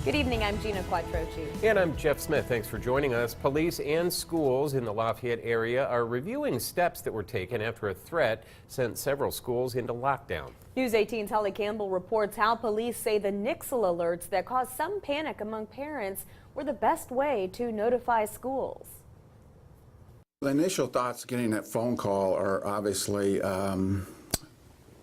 Good evening, I'm Gina Quattrochi. And I'm Jeff Smith. Thanks for joining us. Police and schools in the Lafayette area are reviewing steps that were taken after a threat sent several schools into lockdown. News 18's Holly Campbell reports how police say the Nixle alerts that caused some panic among parents were the best way to notify schools. The initial thoughts getting that phone call are obviously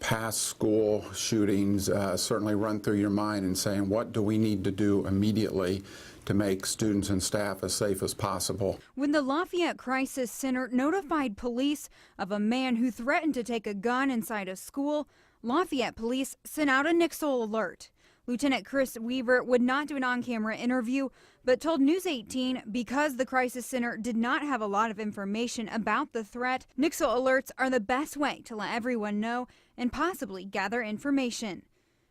past school shootings certainly run through your mind and saying, what do we need to do immediately to make students and staff as safe as possible? When the Lafayette Crisis Center notified police of a man who threatened to take a gun inside a school, Lafayette police sent out a Nixle alert. Lieutenant Chris Weaver would not do an on-camera interview, but told News 18 because the Crisis Center did not have a lot of information about the threat, Nixle alerts are the best way to let everyone know and possibly gather information.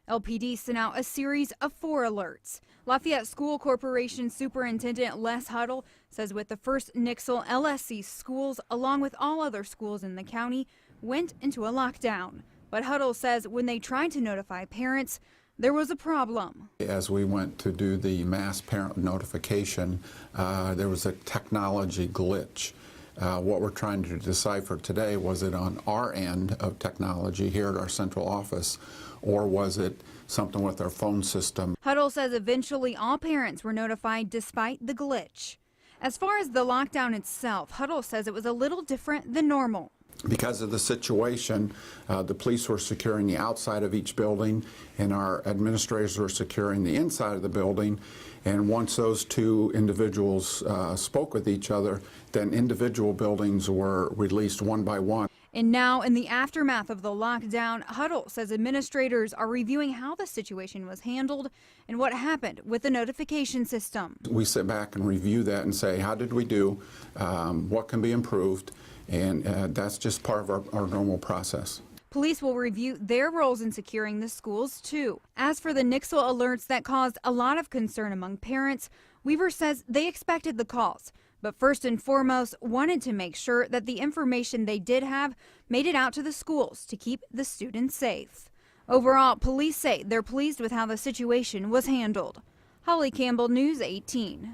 LPD sent out a series of 4 alerts. Lafayette School Corporation Superintendent Les Huddle says with the first Nixle, LSC schools, along with all other schools in the county, went into a lockdown. But Huddle says when they tried to notify parents, there was a problem. As we went to do the mass parent notification, there was a technology glitch. What we're trying to decipher today, was it on our end of technology here at our central office, or was it something with our phone system? Huddle says eventually all parents were notified despite the glitch. As far as the lockdown itself, Huddle says it was a little different than normal. Because of the situation, the police were securing the outside of each building and our administrators were securing the inside of the building. And once those two individuals spoke with each other, then individual buildings were released one by one. And now, in the aftermath of the lockdown, Huddle says administrators are reviewing how the situation was handled and what happened with the notification system. We sit back and review that and say, how did we do? What can be improved? And that's just part of our normal process. Police will review their roles in securing the schools, too. As for the Nixle alerts that caused a lot of concern among parents, Weaver says they expected the calls, but first and foremost wanted to make sure that the information they did have made it out to the schools to keep the students safe. Overall, police say they're pleased with how the situation was handled. Holly Campbell, News 18.